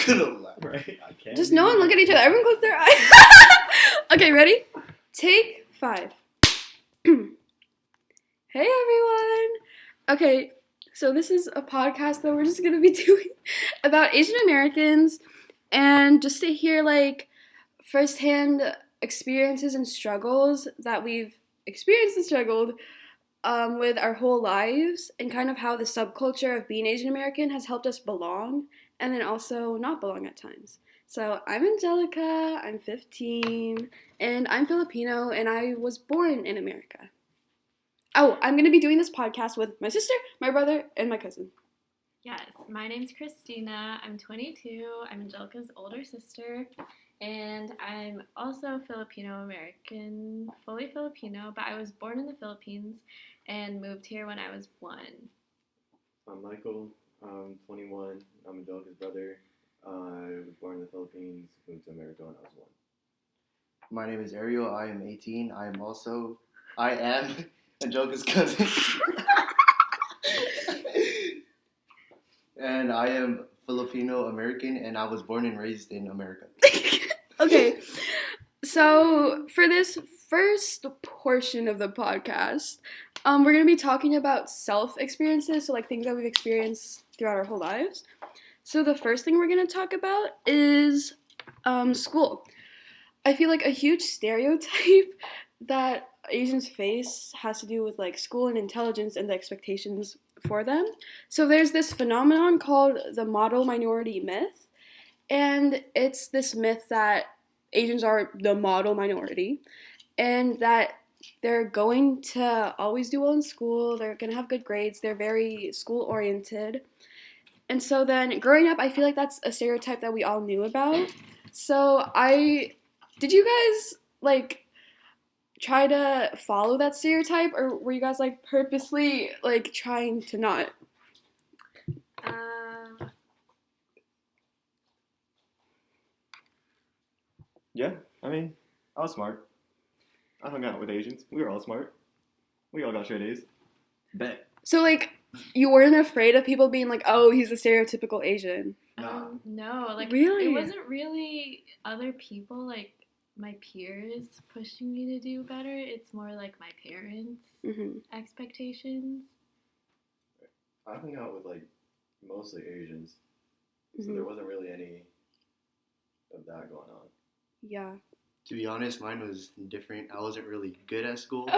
gonna laugh. Right? I can't. Just no one look at each other. Everyone close their eyes. Okay, ready? Take 5. Hey everyone. Okay, so this is a podcast that we're just gonna be doing about Asian Americans, and just to hear like firsthand experiences and struggles that we've experienced and struggled with our whole lives, and kind of how the subculture of being Asian American has helped us belong and then also not belong at times. So I'm Angelica, I'm 15, and I'm Filipino, and I was born in America. Oh, I'm going to be doing this podcast with my sister, my brother, and my cousin. Yes, my name's Christina. I'm 22. I'm Angelica's older sister. And I'm also Filipino-American, fully Filipino, but I was born in the Philippines and moved here when I was 1. I'm Michael. I'm 21. I'm Angelica's brother. I was born in the Philippines, moved to America when I was 1. My name is Ariel. I am 18. I am Angelica's cousin. And I am Filipino American, and I was born and raised in America. Okay, so for this first portion of the podcast, we're going to be talking about self-experiences, so like things that we've experienced throughout our whole lives. So the first thing we're going to talk about is school. I feel like a huge stereotype that Asians face has to do with like school and intelligence and the expectations for them. So there's this phenomenon called the model minority myth, and it's this myth that Asians are the model minority and that they're going to always do well in school, they're going to have good grades, they're very school oriented. And so then growing up, I feel like that's a stereotype that we all knew about. So did you guys like try to follow that stereotype, or were you guys like purposely like trying to not? Yeah, I mean, I was smart. I hung out with Asians. We were all smart. We all got straight A's. Bet. So like you weren't afraid of people being like, oh, he's a stereotypical Asian? No, like really? It wasn't really other people like my peers pushing me to do better. It's more like my parents' expectations. I hung out with like mostly Asians, so there wasn't really any of that going on. Yeah. To be honest, mine was different. I wasn't really good at school,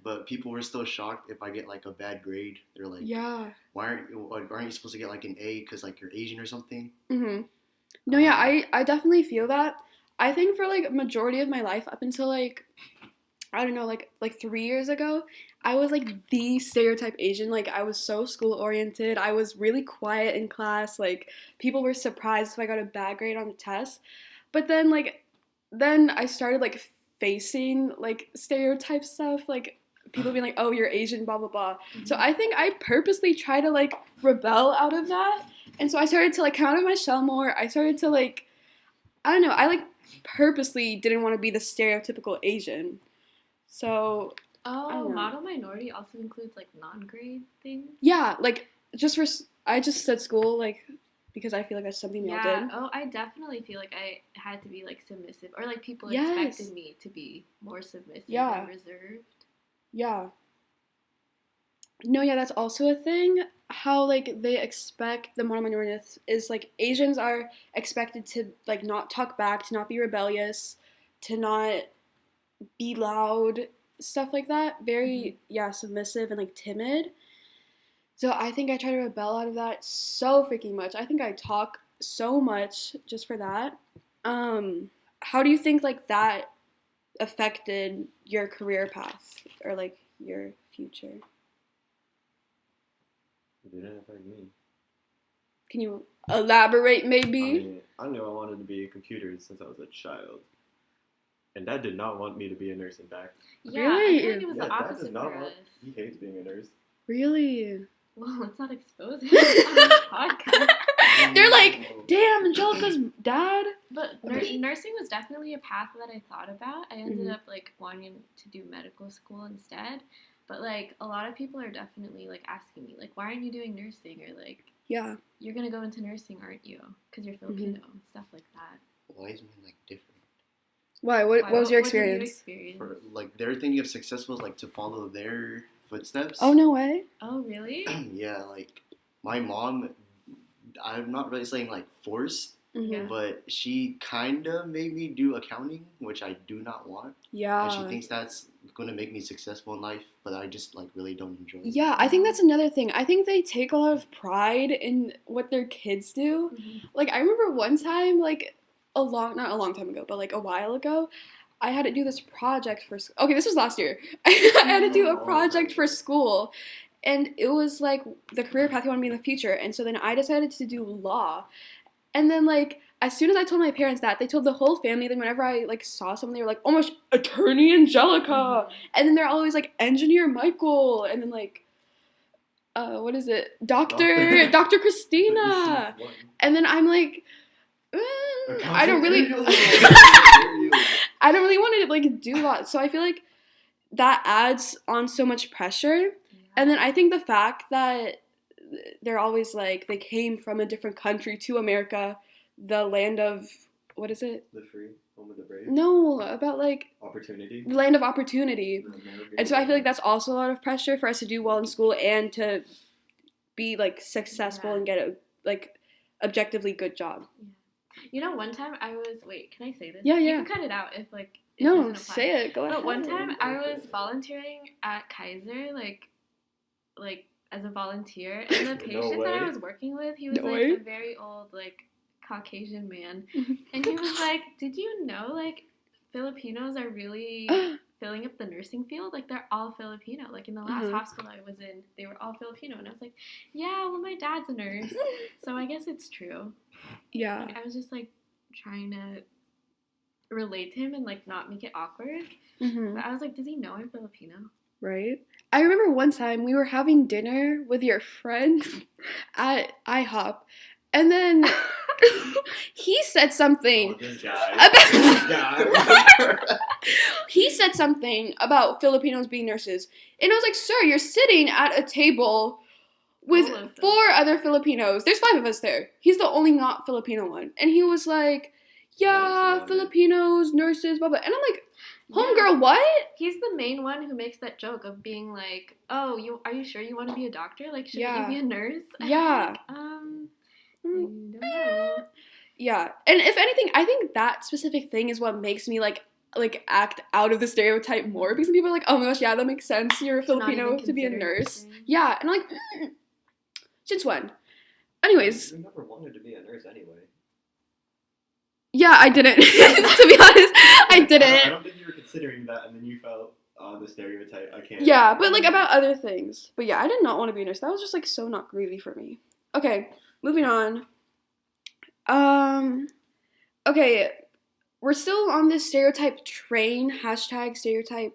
but people were still shocked if I get like a bad grade. They're like, yeah, why aren't you supposed to get like an A because like you're Asian or something? No, yeah, I definitely feel that. I think for like majority of my life up until like, I don't know, like 3 years ago, I was like the stereotype Asian. Like I was so school oriented. I was really quiet in class. Like people were surprised if I got a bad grade on the test. But then I started like facing like stereotype stuff, like people being like, oh, you're Asian, blah blah blah. So I think I purposely try to like rebel out of that, and so I started to like come out of my shell more. I started to like, I don't know, I like purposely didn't want to be the stereotypical Asian. So model minority also includes like non-grade things. Yeah, like I just said school like because I feel like that's something y'all did. Oh, I definitely feel like I had to be like submissive, or like people expected me to be more submissive and reserved. Yeah. No, yeah, that's also a thing. How like they expect the model minority is like Asians are expected to like not talk back, to not be rebellious, to not be loud, stuff like that. Very submissive and like timid. So I think I try to rebel out of that so freaking much. I think I talk so much just for that. How do you think like that affected your career path or like your future? It didn't affect me. Can you elaborate maybe? I mean, I knew I wanted to be a computer since I was a child. And Dad did not want me to be a nurse, in fact. Yeah, really? I feel like it was the opposite Dad does not for us. He hates being a nurse. Really? Well, let's not expose him on this podcast. They're like, damn, Angelica's dad. But nursing was definitely a path that I thought about. I ended up like wanting to do medical school instead. But like a lot of people are definitely like asking me like, why aren't you doing nursing, or like Yeah. You're gonna go into nursing, aren't you? Because you're Filipino and stuff like that. Why is mine like different? Why? What was your What did you experience? experience? For, like they're thinking of successful like to follow their footsteps. Oh, no way. Oh, really? Yeah, like my mom, I'm not really saying like forced, Yeah. but she kind of made me do accounting, which I do not want. And she Yeah. thinks that's going to make me successful in life, but I just like really don't enjoy it. Yeah, I think that's another thing. I think they take a lot of pride in what their kids do. Mhm. Like, I remember one time, like, not a long time ago, but like a while ago, I had to do this project for okay, this was last year. I had to do a project for school, and it was like the career path you want to be in the future. And so then I decided to do law. And then, like, as soon as I told my parents that, they told the whole family. Then whenever I, like, saw someone, they were like, oh my gosh, Attorney Angelica. And then they're always like, Engineer Michael. And then, like, what is it? Dr. Christina. And then I'm like, I don't really want to, like, do a lot. So I feel like that adds on so much pressure. Yeah. And then I think the fact that they're always like, they came from a different country to America, the land of, what is it? The free, home of the brave. No, about like Opportunity. the land of opportunity. The American And so I feel like that's also a lot of pressure for us to do well in school and to be like successful and get a like objectively good job. You know, one time I was, wait, can I say this? Yeah, You yeah. can cut it out if, like, it No, doesn't apply. say it. Go ahead. But one time I was volunteering at Kaiser, like as a volunteer, and the patient that I was working with, he was No like way. a very old, like, Caucasian man, and he was like, "Did you know, like, Filipinos are really filling up the nursing field? Like, they're all Filipino. Like, in the last hospital I was in, they were all Filipino." And I was like, "Yeah, well, my dad's a nurse, so I guess it's true." Yeah. Like, I was just like trying to relate to him and like not make it awkward. Mm-hmm. But I was like, does he know I'm Filipino? Right? I remember one time we were having dinner with your friend at IHOP, and then he said something. Oh, this guy. He said something about Filipinos being nurses, and I was like, "Sir, you're sitting at a table with Full of 4 other Filipinos. There's 5 of us there. He's the only not Filipino one." And he was like, "Yeah, Nice, Filipinos, nurses, blah blah." And I'm like, Yeah. "Homegirl, what?" He's the main one who makes that joke of being like, "Oh, are you sure you want to be a doctor? Like, shouldn't Yeah. you be a nurse?" And Yeah. I'm like, I don't know. Yeah. And if anything, I think that specific thing is what makes me like act out of the stereotype more, because people are like, "Oh my gosh, yeah, that makes sense. You're a It's not Filipino even to be a considered nurse." a thing. Yeah. And I'm like, since when? Anyways, You never wanted to be a nurse anyway. yeah, I didn't. To be honest, I I didn't. don't think you were considering that, and then you felt the stereotype. I can't. Yeah, but like about other things. But yeah, I did not want to be a nurse. That was just like so not groovy for me. Okay, moving on. Okay, we're still on this stereotype train, #stereotype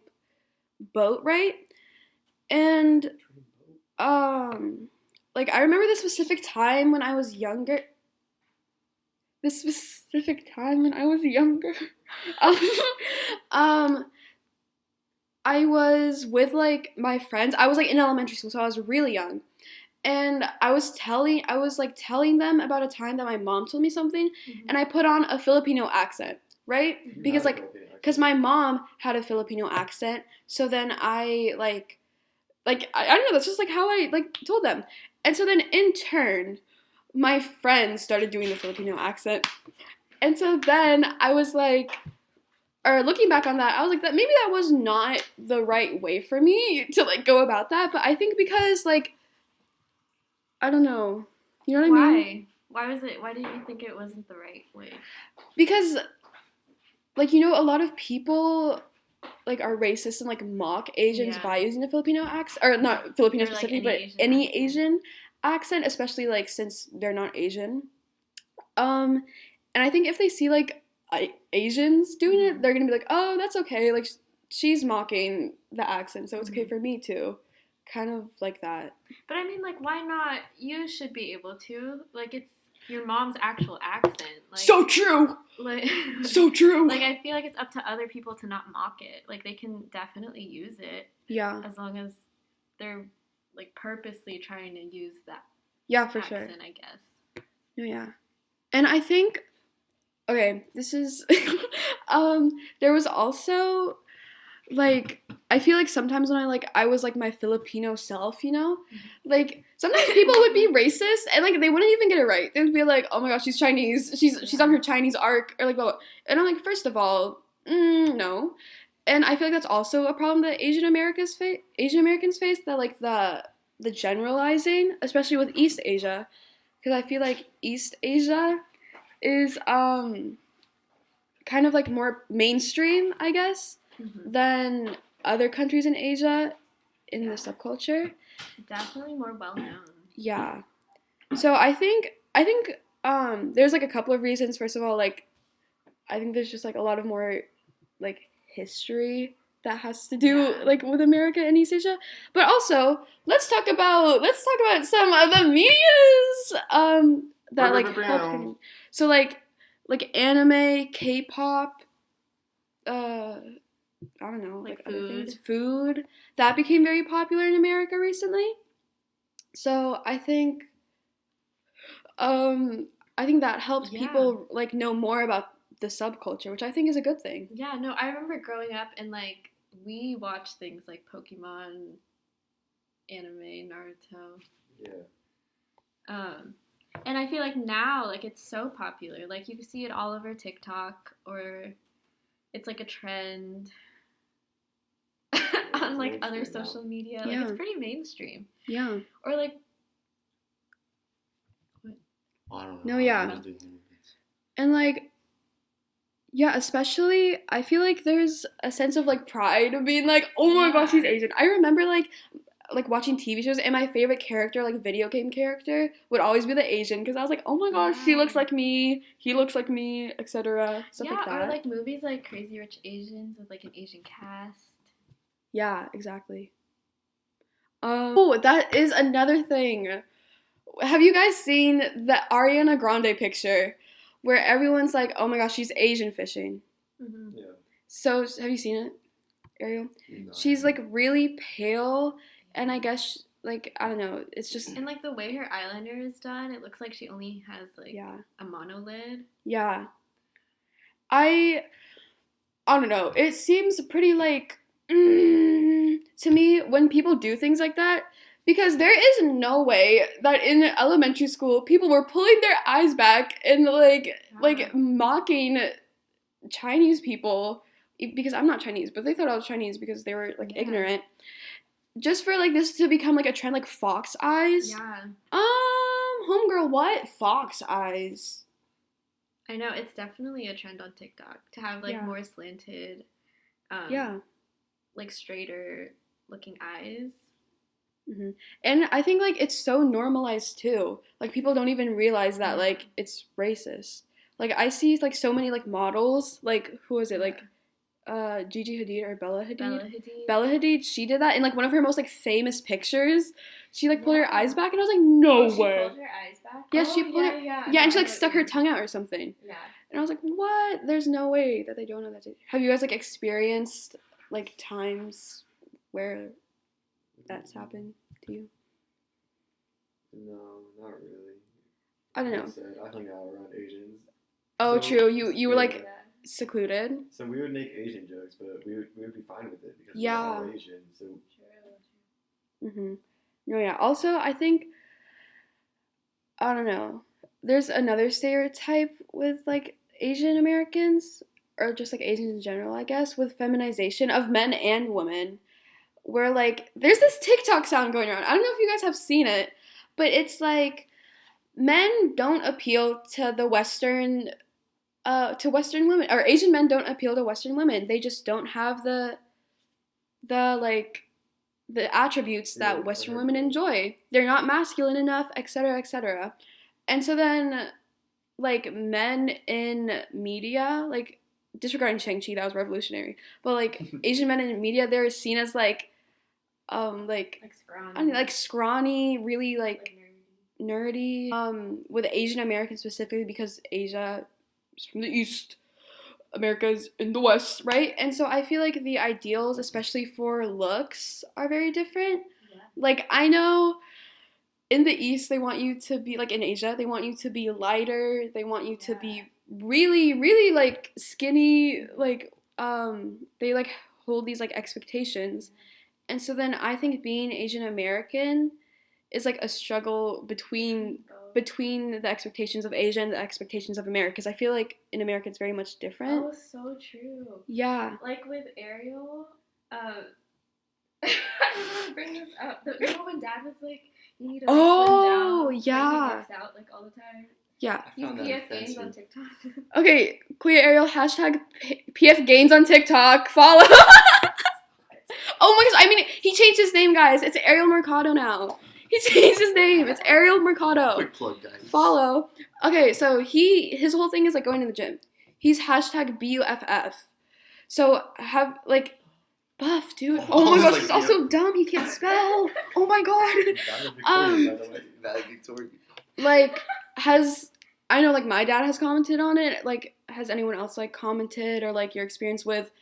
boat, right? And like I remember this specific time when I was younger. I was with like my friends. I was like in elementary school, so I was really young. And I was telling them about a time that my mom told me something, and I put on a Filipino accent, right? Because because my mom had a Filipino accent, so then I I don't know, that's just like how I like told them. And so then in turn, my friends started doing the Filipino accent. And so then I was like, or looking back on that, I was like, that maybe that was not the right way for me to like go about that. But I think because like, I don't know, you know what I mean? Why did you think it wasn't the right way? Because like, you know, a lot of people like are racist and like mock Asians by using the Filipino accent, or not Filipino specifically, but any Asian accent, especially like since they're not Asian. And I think if they see like Asians doing it, they're gonna be like, oh, that's okay, like she's mocking the accent, so it's okay for me too, kind of like that. But I mean, like, why not? You should be able to, like, it's your mom's actual accent. Like, so true. Like, so true. Like, I feel like it's up to other people to not mock it. Like, they can definitely use it. Yeah. As long as they're like purposely trying to use that Yeah, for sure. accent, I guess. No, yeah. And I think, okay, this is, there was also, like, I feel like sometimes when I was, like, my Filipino self, you know? Like, sometimes people would be racist, and, like, they wouldn't even get it right. They would be like, oh my gosh, she's Chinese, she's on her Chinese arc, or, like, blah, blah. And I'm like, first of all, no. And I feel like that's also a problem that Asian Americans face, that, like, the generalizing, especially with East Asia, because I feel like East Asia is, kind of, like, more mainstream, I guess, than other countries in Asia in the subculture. Definitely more well known. Yeah. So I think there's like a couple of reasons. First of all, like I think there's just like a lot of more like history that has to do like with America and East Asia. But also, let's talk about some of the medias that like help. So like anime, K-pop, I don't know, like other things, food that became very popular in America recently. So I think that helps people like know more about the subculture, which I think is a good thing. Yeah, no, I remember growing up and like we watched things like Pokemon, anime, Naruto. Yeah. And I feel like now like it's so popular. Like you can see it all over TikTok, or it's like a trend on like other social media. Like it's pretty mainstream. Yeah. Or like I don't know. No, yeah. And like especially I feel like there's a sense of like pride of being like, oh my gosh, he's Asian. I remember like watching TV shows, and my favorite character, like video game character, would always be the Asian, because I was like, oh my gosh, she looks like me, he looks like me, etc. Stuff like that. Or like movies like Crazy Rich Asians with like an Asian cast. Yeah, exactly. Oh, that is another thing. Have you guys seen the Ariana Grande picture where everyone's like, oh my gosh, she's Asian fishing? Mm-hmm. Yeah. So, have you seen it, Ariel? No. She's like really pale, and I guess like I don't know, it's just and like the way her eyeliner is done, it looks like she only has like a monolid. Yeah. I don't know. It seems pretty like to me when people do things like that, because there is no way that in elementary school people were pulling their eyes back and like mocking Chinese people, because I'm not Chinese, but they thought I was Chinese because they were like ignorant. Just for like this to become like a trend, like fox eyes. Yeah. Homegirl, what? Fox eyes. I know, it's definitely a trend on TikTok to have like more slanted, like straighter looking eyes. Mm-hmm. And I think like it's so normalized too. Like people don't even realize that like it's racist. Like I see like so many like models, like who is it? Like Gigi Hadid or Bella Hadid. Bella Hadid, she did that in like one of her most like famous pictures. She like pulled her eyes back, and I was like, no way. She pulled her eyes back? Yeah, she pulled her. Yeah, and she like stuck her tongue out or something. Yeah. And I was like, what? There's no way that they don't know that. Have you guys like experienced like times where that's happened to you? No, not really. I don't know. I hung out around Asians. Oh, so, true. You were like secluded. So we would make Asian jokes, but we would be fine with it because we're all Asian. So. Mhm. No, yeah. Also, I think I don't know. There's another stereotype with like Asian Americans, or just like Asians in general, I guess, with feminization of men and women. Where like there's this TikTok sound going around. I don't know if you guys have seen it, but it's like men don't appeal to the Western women, or Asian men don't appeal to Western women. They just don't have the attributes that Western women enjoy. They're not masculine enough, etc., etc. And so then, like, men in media, like, disregarding Shang-Chi, that was revolutionary, but, like, Asian men in media, they're seen as, like scrawny. I mean, like, scrawny, really, like nerdy. With Asian Americans specifically, because Asia is from the East, America's in the West, right? And so I feel like the ideals, especially for looks, are very different. Yeah. Like, I know in the East, they want you to be, like, in Asia, they want you to be lighter, they want you to be really, really, like, skinny, like, they, like, hold these, like, expectations. And so then I think being Asian American is, like, a struggle between the expectations of Asia and the expectations of America, because I feel like in America it's very much different. Oh, so true. Yeah. Like with Ariel, I don't want to bring this up, but remember when Dad was like, you need to like, slim down, yeah. like, he works out like all the time. Yeah. He's PF Games on TikTok. Okay, Queer Ariel, hashtag PF Gains on TikTok, follow. Oh my gosh, I mean, he changed his name, guys. It's Ariel Mercado now. He changed his name. It's Ariel Mercado. Quick plug, guys. Follow. Okay, so his whole thing is like going to the gym. He's hashtag BUFF. So like buff, dude. Oh my gosh, he's also dumb. He can't spell. Oh my god. Victoria. Like I know like my dad has commented on it. Like, has anyone else like commented or like your experience with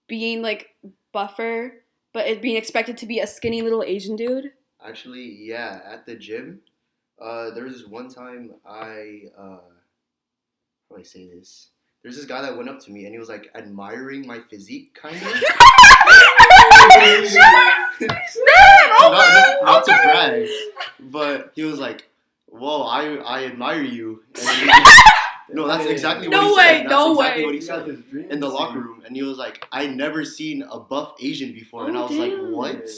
being like buffer, but it being expected to be a skinny little Asian dude? Actually, yeah, at the gym, there was this one time how do I say this? There's this guy that went up to me and he was like admiring my physique, kind of. Not to brag, but he was like, "Whoa, I admire you." And no, that's exactly what he said. That's exactly what he said in the locker room, and he was like, "I never seen a buff Asian before," and I was like, "What?"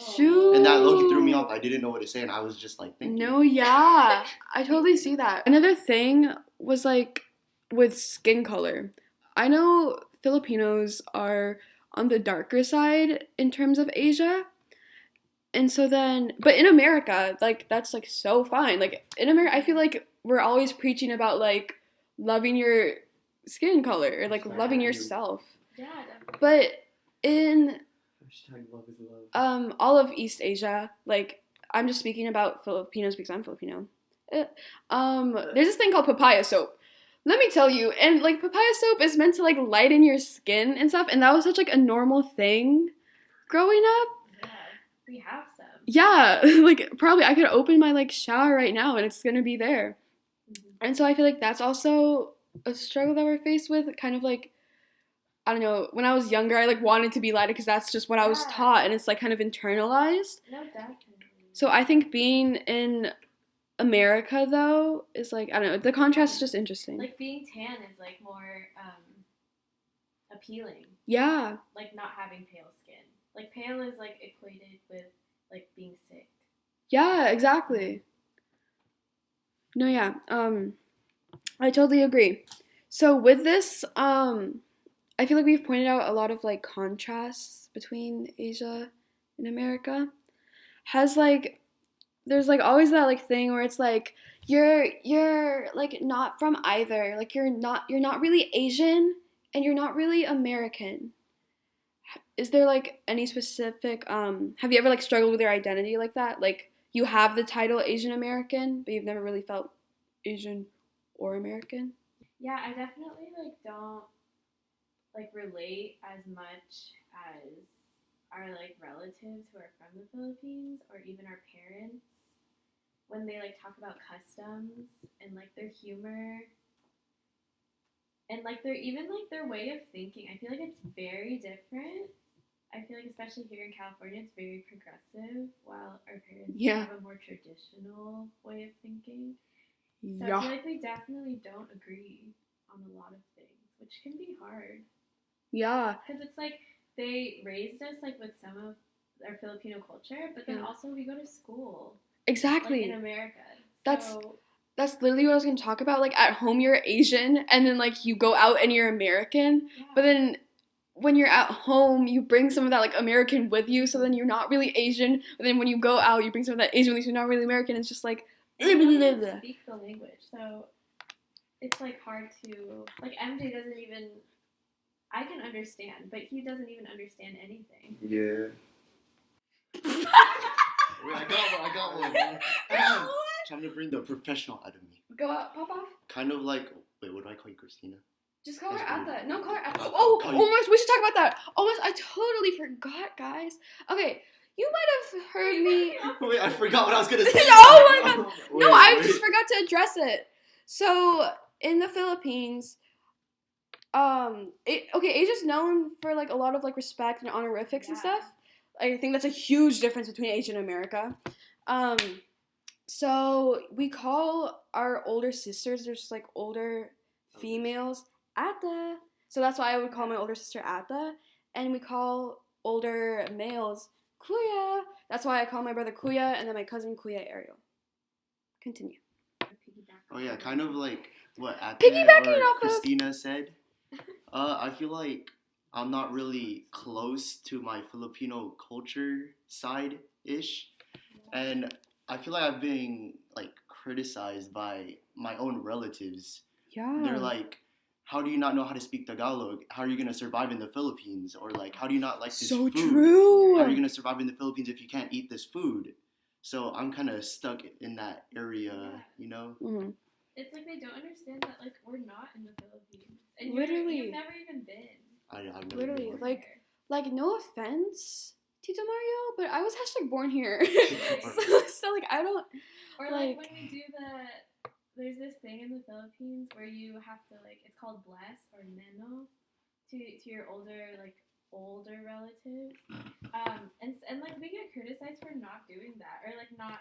Shoot. And that low-key threw me off. I didn't know what to say, and I was just like thinking. No, yeah. I totally see that. Another thing was like with skin color. I know Filipinos are on the darker side in terms of Asia. And so then, but in America, like, that's like so fine. Like, in America, I feel like we're always preaching about like loving your skin color or like loving yourself. Yeah, definitely. But in Love is love. all of East Asia, like, I'm just speaking about Filipinos because I'm Filipino. There's this thing called papaya soap. Let me tell you, and like papaya soap is meant to like lighten your skin and stuff, and that was such like a normal thing growing up. Yeah, we have some. Yeah, like probably I could open my like shower right now and it's gonna be there. Mm-hmm. And so I feel like that's also a struggle that we're faced with, kind of like, I don't know, when I was younger, I, like, wanted to be lighter because that's just what I was taught, and it's, like, kind of internalized. No, definitely. So I think being in America, though, is, like, I don't know, the contrast is just interesting. Like, being tan is, like, more appealing. Yeah. Like, not having pale skin. Like, pale is, like, equated with, like, being sick. Yeah, exactly. No, yeah. I totally agree. So with this, I feel like we've pointed out a lot of, like, contrasts between Asia and America. There's, like, always that, like, thing where it's, like, you're, like, not from either. Like, you're not really Asian, and you're not really American. Is there, like, any specific, have you ever, like, struggled with your identity like that? Like, you have the title Asian American, but you've never really felt Asian or American? Yeah, I definitely, like, don't like relate as much as our like relatives who are from the Philippines or even our parents when they like talk about customs and like their humor and like their even like their way of thinking. I feel like it's very different. I feel like especially here in California it's very progressive while our parents have a more traditional way of thinking. So I feel like we definitely don't agree on a lot of things, which can be hard. Yeah. Because it's like they raised us like with some of our Filipino culture, but then also we go to school. Exactly. Like in America. That's literally what I was going to talk about. Like at home you're Asian and then like you go out and you're American. Yeah. But then when you're at home you bring some of that like American with you, so then you're not really Asian. But then when you go out you bring some of that Asian with you, so you're not really American. It's just like you don't speak the language. So it's like hard to like MJ doesn't even I can understand, but he doesn't even understand anything. Yeah. I got one. Trying to bring the professional out of me. Go out, pop off. Kind of like, wait, what do I call you, Christina? Just call her Atha. No, call her Atha. Oh my gosh, we should talk about that. Oh my gosh, I totally forgot, guys. Okay, You might have heard me. Wait, I forgot what I was gonna say. Oh my god! No, I Wait. just forgot to address it. So in the Philippines, Asia's is known for like a lot of like respect and honorifics and stuff. I think that's a huge difference between Asia and America. So we call our older sisters, there's like older females, Ate. So that's why I would call my older sister Ate. And we call older males Kuya. That's why I call my brother Kuya and then my cousin Kuya Ariel. Continue. Oh yeah, kind of like what Piggybacking off of Christina said. I feel like I'm not really close to my Filipino culture side-ish. And I feel like I've been like criticized by my own relatives. Yeah. They're like, how do you not know how to speak Tagalog? How are you going to survive in the Philippines? Or like, how do you not like this so food? True. How are you going to survive in the Philippines if you can't eat this food? So I'm kind of stuck in that area, you know? Mm-hmm. It's like they don't understand that like we're not in the Philippines. And literally. You've never even been. I've never literally, been. like no offense, Tito Mario, but I was #born here. so like I don't. Or like when we do there's this thing in the Philippines where you have to like, it's called bless or neno to your older relatives. And like we get criticized for not doing that or like not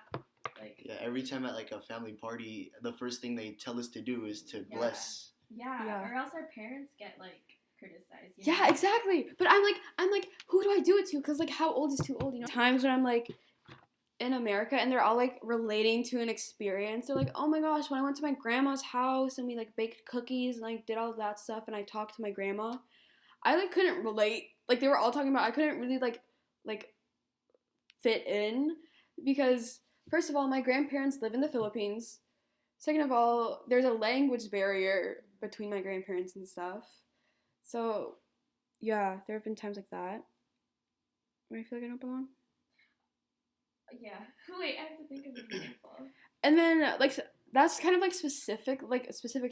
like. Yeah, every time at like a family party, the first thing they tell us to do is to bless. Yeah, or else our parents get like criticized. Yeah, exactly. But I'm like, who do I do it to? Because like, how old is too old? You know, times when I'm like in America and they're all like relating to an experience. They're like, oh my gosh, when I went to my grandma's house and we like baked cookies and like did all of that stuff and I talked to my grandma, I like couldn't relate. Like they were all talking about, I couldn't really like fit in because first of all, my grandparents live in the Philippines. Second of all, there's a language barrier between my grandparents and stuff. So, yeah, there have been times like that where I feel like I don't belong. Yeah. Wait, I have to think of an example. And then, like, that's kind of like specific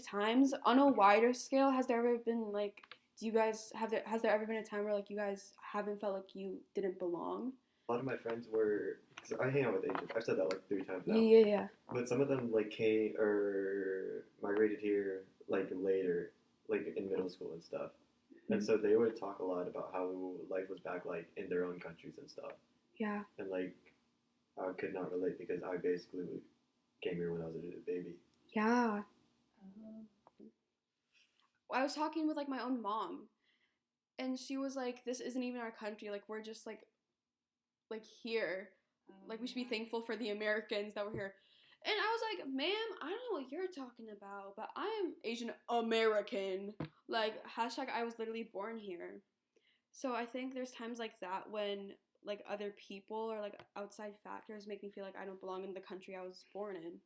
times. On a wider scale, has there ever been like, has there ever been a time where like you guys haven't felt like you didn't belong? A lot of my friends were, cause I hang out with Asians. I've said that like 3 times now. Yeah. But some of them like came or migrated here like later, like in middle school and stuff. Mm-hmm. And so they would talk a lot about how life was back like in their own countries and stuff. Yeah. And like I could not relate because I basically came here when I was a baby. Yeah. I was talking with like my own mom, and she was like, "This isn't even our country. Like we're just like here. Like we should be thankful for the Americans that were here." And I was like, "Ma'am, I don't know what you're talking about, but I am Asian American. Like I was literally born here." So I think there's times like that when like other people or like outside factors make me feel like I don't belong in the country I was born in.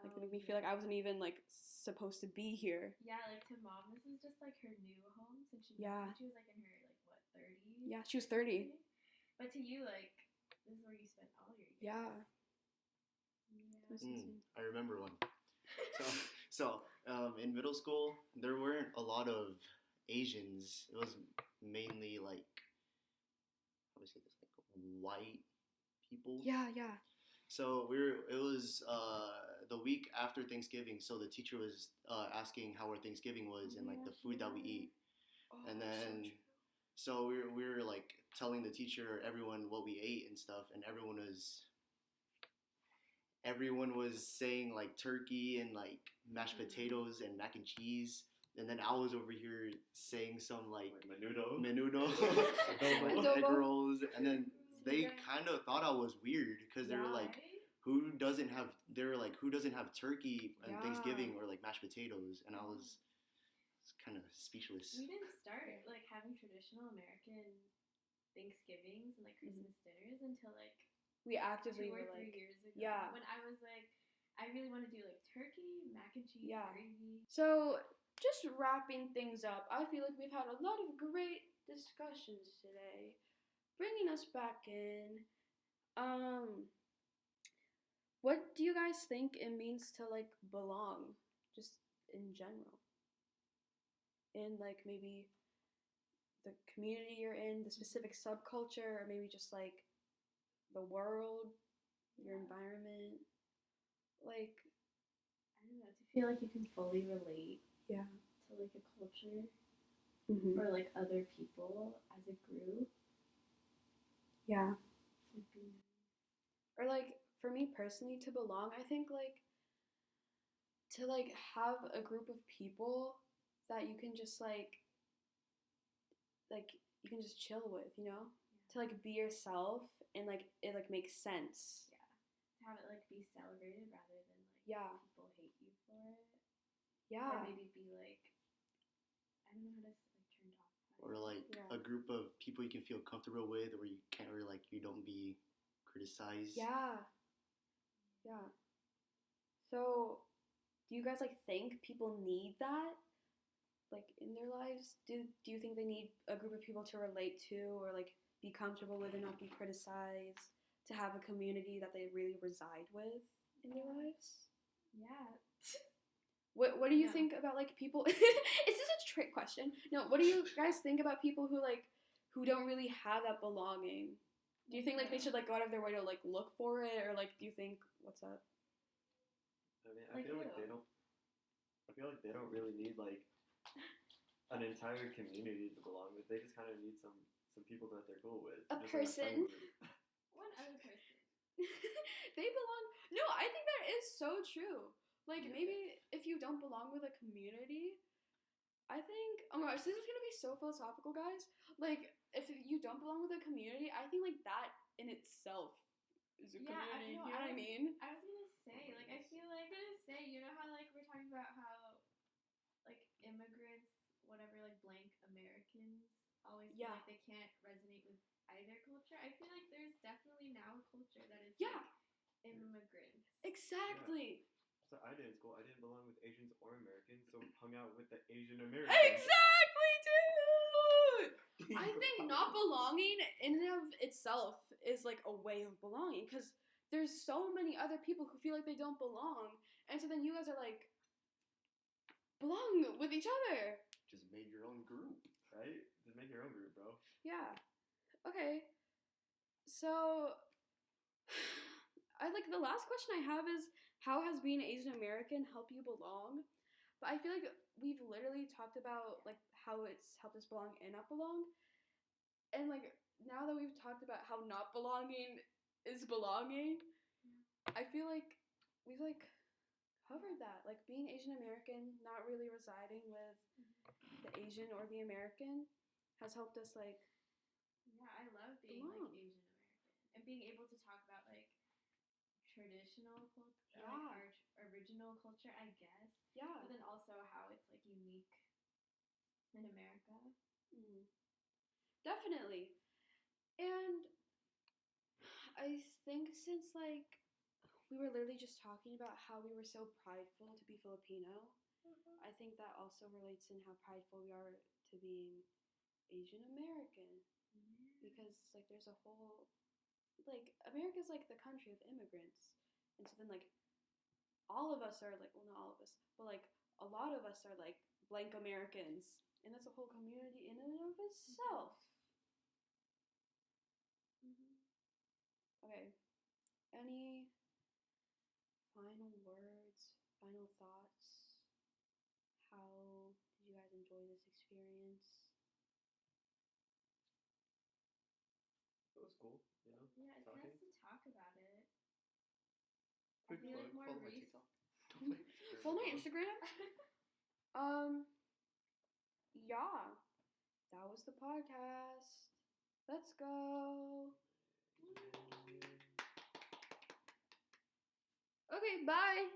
Like, they make me feel like I wasn't even, like, supposed to be here. Yeah, like, to mom, this is just, like, her new home since she was, like, in her, like, what, 30s? Yeah, she was 30. But to you, like, this is where you spent all your years. Yeah. I remember one. So, in middle school, there weren't a lot of Asians. It was mainly, like, how do I say this? Like, white people. Yeah. So it was the week after Thanksgiving, so the teacher was asking how our Thanksgiving was and like the food that we eat. And then so we were like telling the teacher, everyone, what we ate and stuff, and everyone was saying like turkey and like mashed potatoes and mac and cheese. And then I was over here saying some like menudo, egg rolls, and then they kind of thought I was weird because they were like, who doesn't have turkey on Thanksgiving or like mashed potatoes? And I was kind of speechless. We didn't start like having traditional American Thanksgivings and like Christmas dinners until like we actively 2 or 3 years ago. When I was like, I really want to do like turkey, mac and cheese, gravy. So just wrapping things up, I feel like we've had a lot of great discussions today. Bringing us back in, what do you guys think it means to like belong, just in general? In like maybe the community you're in, the specific subculture, or maybe just like the world, your environment. Like, I don't know, to feel like you can fully relate yeah, to like a culture or like other people as a group. Yeah. Would be nice. Or like for me personally, to belong, I think like to like have a group of people that you can just like you can just chill with, you know? To like be yourself and like it like makes sense. Yeah. To have it like be celebrated rather than like people hate you for it. Yeah. Or maybe be like, I don't know how to like turned off. Or like a group of people you can feel comfortable with, where you can't really like you don't be criticized. Yeah. Yeah. So, do you guys like think people need that, like in their lives? Do you think they need a group of people to relate to, or like be comfortable with, and not be criticized? To have a community that they really reside with in their lives? Yeah. What do you think about like people? Is this a trick question? No. What do you guys think about people who don't really have that belonging? Do you think like they should like go out of their way to like look for it, or like do you think what's up? I mean, I feel like they don't really need like an entire community to belong with. They just kind of need some people that they're cool with. A person. One other person. They belong. No, I think that is so true. Like maybe if you don't belong with a community, I think. Oh my gosh, this is gonna be so philosophical, guys. Like if you don't belong with a community, I think like that in itself is a community. You know what I mean? I was gonna say, like, I feel like you know how like we're talking about how like immigrants, whatever, like blank Americans always feel like they can't resonate with either culture. I feel like there's definitely now a culture that is like immigrants. Exactly. So I did in school. I didn't belong with Asians or Americans, so hung out with the Asian Americans. Exactly, dude. I think not belonging in and of itself is like a way of belonging, because there's so many other people who feel like they don't belong, and so then you guys are like belong with each other. Just made your own group, right? Just make your own group, bro. Yeah. Okay. So, I like the last question I have is, how has being Asian American helped you belong? But I feel like we've literally talked about like how it's helped us belong and not belong. And like now that we've talked about how not belonging is belonging, I feel like we've like covered that. Like being Asian American, not really residing with the Asian or the American, has helped us like. Yeah, I love being like Asian American and being able to talk about like traditional culture, like our original culture, I guess. Yeah. But then also how it's like unique in America. Definitely. And I think since like we were literally just talking about how we were so prideful to be Filipino, I think that also relates in how prideful we are to being Asian American. Because like there's a whole like America's like the country of immigrants, and so then like all of us are like, well, not all of us, but like a lot of us are like blank Americans, and that's a whole community in and of itself. Okay, any final words, final thoughts? How did you guys enjoy this experience? It was cool, you know? Yeah, it's nice to talk about it. Quick plug, like more follow my TikTok. Follow my Instagram. Yeah, that was the podcast. Let's go. Okay, bye.